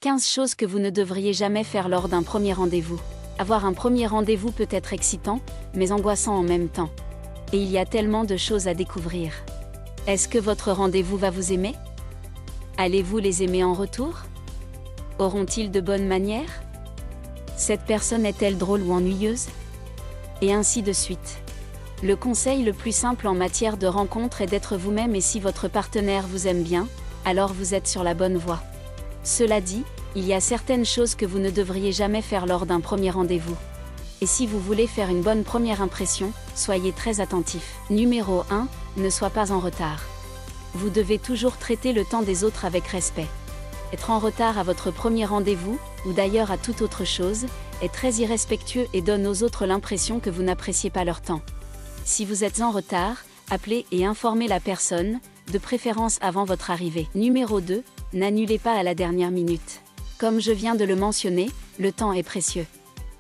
15 choses que vous ne devriez jamais faire lors d'un premier rendez-vous. Avoir un premier rendez-vous peut être excitant, mais angoissant en même temps. Et il y a tellement de choses à découvrir. Est-ce que votre rendez-vous va vous aimer? Allez-vous les aimer en retour? Auront-ils de bonnes manières? Cette personne est-elle drôle ou ennuyeuse? Et ainsi de suite. Le conseil le plus simple en matière de rencontre est d'être vous-même, et si votre partenaire vous aime bien, alors vous êtes sur la bonne voie. Cela dit, il y a certaines choses que vous ne devriez jamais faire lors d'un premier rendez-vous. Et si vous voulez faire une bonne première impression, soyez très attentif. Numéro 1, ne sois pas en retard. Vous devez toujours traiter le temps des autres avec respect. Être en retard à votre premier rendez-vous, ou d'ailleurs à toute autre chose, est très irrespectueux et donne aux autres l'impression que vous n'appréciez pas leur temps. Si vous êtes en retard, appelez et informez la personne, de préférence avant votre arrivée. Numéro 2, n'annulez pas à la dernière minute. Comme je viens de le mentionner, le temps est précieux.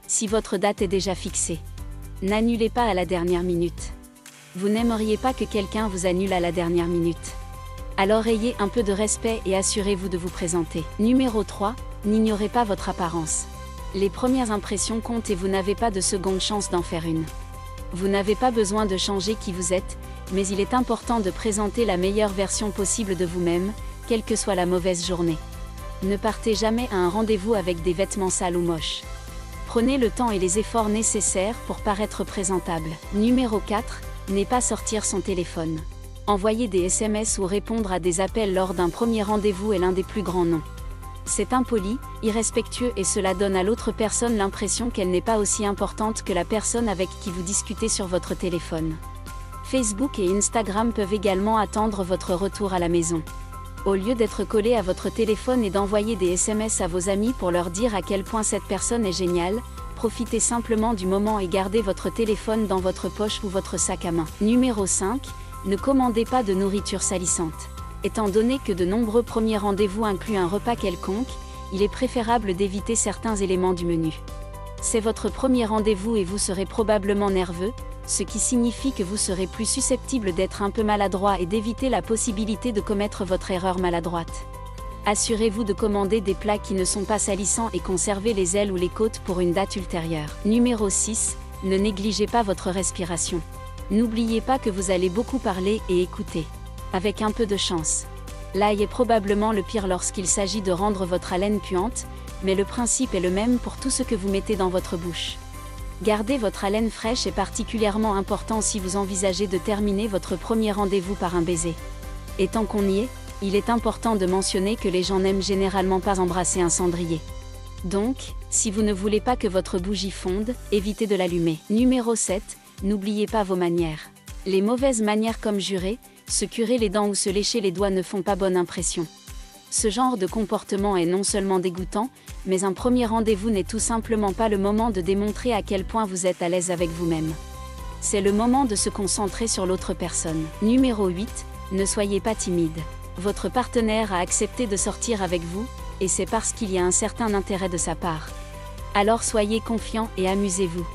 Si votre date est déjà fixée, n'annulez pas à la dernière minute. Vous n'aimeriez pas que quelqu'un vous annule à la dernière minute. Alors ayez un peu de respect et assurez-vous de vous présenter. Numéro 3, n'ignorez pas votre apparence. Les premières impressions comptent et vous n'avez pas de seconde chance d'en faire une. Vous n'avez pas besoin de changer qui vous êtes, mais il est important de présenter la meilleure version possible de vous-même, quelle que soit la mauvaise journée. Ne partez jamais à un rendez-vous avec des vêtements sales ou moches. Prenez le temps et les efforts nécessaires pour paraître présentable. Numéro 4, ne pas sortir son téléphone. Envoyer des SMS ou répondre à des appels lors d'un premier rendez-vous est l'un des plus grands noms. C'est impoli, irrespectueux et cela donne à l'autre personne l'impression qu'elle n'est pas aussi importante que la personne avec qui vous discutez sur votre téléphone. Facebook et Instagram peuvent également attendre votre retour à la maison. Au lieu d'être collé à votre téléphone et d'envoyer des SMS à vos amis pour leur dire à quel point cette personne est géniale, profitez simplement du moment et gardez votre téléphone dans votre poche ou votre sac à main. Numéro 5, ne commandez pas de nourriture salissante. Étant donné que de nombreux premiers rendez-vous incluent un repas quelconque, il est préférable d'éviter certains éléments du menu. C'est votre premier rendez-vous et vous serez probablement nerveux, ce qui signifie que vous serez plus susceptible d'être un peu maladroit et d'éviter la possibilité de commettre votre erreur maladroite. Assurez-vous de commander des plats qui ne sont pas salissants et conservez les ailes ou les côtes pour une date ultérieure. Numéro 6, ne négligez pas votre respiration. N'oubliez pas que vous allez beaucoup parler et écouter. Avec un peu de chance. L'ail est probablement le pire lorsqu'il s'agit de rendre votre haleine puante, mais le principe est le même pour tout ce que vous mettez dans votre bouche. Garder votre haleine fraîche est particulièrement important si vous envisagez de terminer votre premier rendez-vous par un baiser. Et tant qu'on y est, il est important de mentionner que les gens n'aiment généralement pas embrasser un cendrier. Donc, si vous ne voulez pas que votre bougie fonde, évitez de l'allumer. Numéro 7, n'oubliez pas vos manières. Les mauvaises manières comme jurer, se curer les dents ou se lécher les doigts ne font pas bonne impression. Ce genre de comportement est non seulement dégoûtant, mais un premier rendez-vous n'est tout simplement pas le moment de démontrer à quel point vous êtes à l'aise avec vous-même. C'est le moment de se concentrer sur l'autre personne. Numéro 8, ne soyez pas timide. Votre partenaire a accepté de sortir avec vous, et c'est parce qu'il y a un certain intérêt de sa part. Alors soyez confiant et amusez-vous.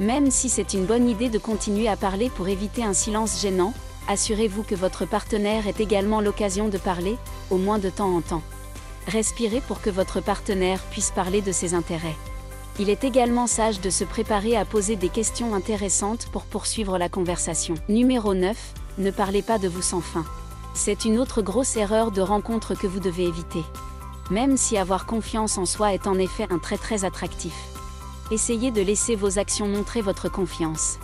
Même si c'est une bonne idée de continuer à parler pour éviter un silence gênant, assurez-vous que votre partenaire ait également l'occasion de parler, au moins de temps en temps. Respirez pour que votre partenaire puisse parler de ses intérêts. Il est également sage de se préparer à poser des questions intéressantes pour poursuivre la conversation. Numéro 9, ne parlez pas de vous sans fin. C'est une autre grosse erreur de rencontre que vous devez éviter. Même si avoir confiance en soi est en effet un trait très attractif. Essayez de laisser vos actions montrer votre confiance.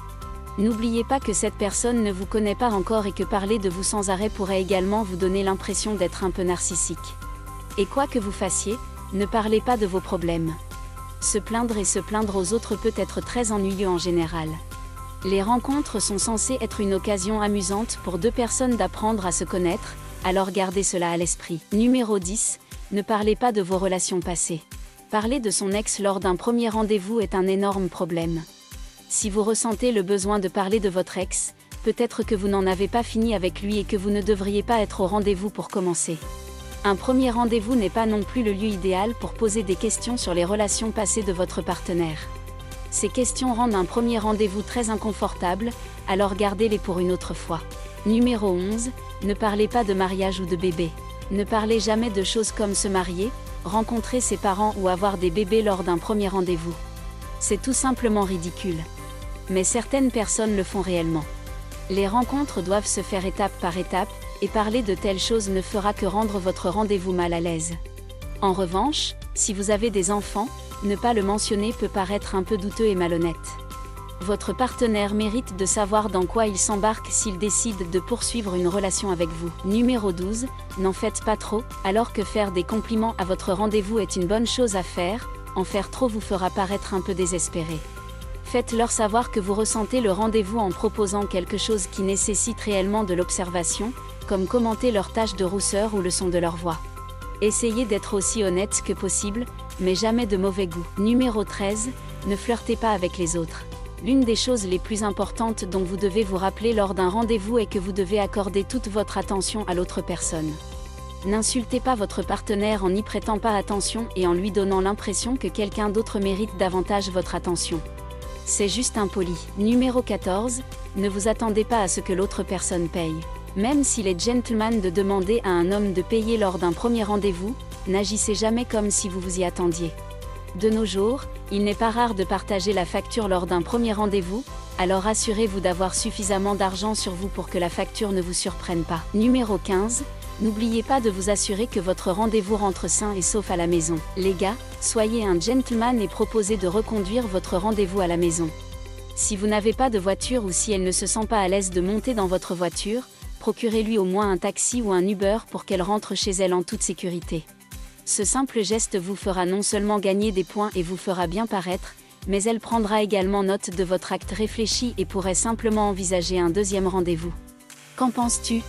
N'oubliez pas que cette personne ne vous connaît pas encore et que parler de vous sans arrêt pourrait également vous donner l'impression d'être un peu narcissique. Et quoi que vous fassiez, ne parlez pas de vos problèmes. Se plaindre et se plaindre aux autres peut être très ennuyeux en général. Les rencontres sont censées être une occasion amusante pour deux personnes d'apprendre à se connaître, alors gardez cela à l'esprit. Numéro 10, ne parlez pas de vos relations passées. Parler de son ex lors d'un premier rendez-vous est un énorme problème. Si vous ressentez le besoin de parler de votre ex, peut-être que vous n'en avez pas fini avec lui et que vous ne devriez pas être au rendez-vous pour commencer. Un premier rendez-vous n'est pas non plus le lieu idéal pour poser des questions sur les relations passées de votre partenaire. Ces questions rendent un premier rendez-vous très inconfortable, alors gardez-les pour une autre fois. Numéro 11, ne parlez pas de mariage ou de bébé. Ne parlez jamais de choses comme se marier, rencontrer ses parents ou avoir des bébés lors d'un premier rendez-vous. C'est tout simplement ridicule. Mais certaines personnes le font réellement. Les rencontres doivent se faire étape par étape, et parler de telles choses ne fera que rendre votre rendez-vous mal à l'aise. En revanche, si vous avez des enfants, ne pas le mentionner peut paraître un peu douteux et malhonnête. Votre partenaire mérite de savoir dans quoi il s'embarque s'il décide de poursuivre une relation avec vous. Numéro 12, n'en faites pas trop, alors que faire des compliments à votre rendez-vous est une bonne chose à faire, en faire trop vous fera paraître un peu désespéré. Faites-leur savoir que vous ressentez le rendez-vous en proposant quelque chose qui nécessite réellement de l'observation, comme commenter leur tache de rousseur ou le son de leur voix. Essayez d'être aussi honnête que possible, mais jamais de mauvais goût. Numéro 13, ne flirtez pas avec les autres. L'une des choses les plus importantes dont vous devez vous rappeler lors d'un rendez-vous est que vous devez accorder toute votre attention à l'autre personne. N'insultez pas votre partenaire en n'y prêtant pas attention et en lui donnant l'impression que quelqu'un d'autre mérite davantage votre attention. C'est juste impoli. Numéro 14, ne vous attendez pas à ce que l'autre personne paye. Même s'il est gentleman de demander à un homme de payer lors d'un premier rendez-vous, n'agissez jamais comme si vous vous y attendiez. De nos jours, il n'est pas rare de partager la facture lors d'un premier rendez-vous, alors assurez-vous d'avoir suffisamment d'argent sur vous pour que la facture ne vous surprenne pas. Numéro 15, n'oubliez pas de vous assurer que votre rendez-vous rentre sain et sauf à la maison. Les gars, soyez un gentleman et proposez de reconduire votre rendez-vous à la maison. Si vous n'avez pas de voiture ou si elle ne se sent pas à l'aise de monter dans votre voiture, procurez-lui au moins un taxi ou un Uber pour qu'elle rentre chez elle en toute sécurité. Ce simple geste vous fera non seulement gagner des points et vous fera bien paraître, mais elle prendra également note de votre acte réfléchi et pourrait simplement envisager un deuxième rendez-vous. Qu'en penses-tu ?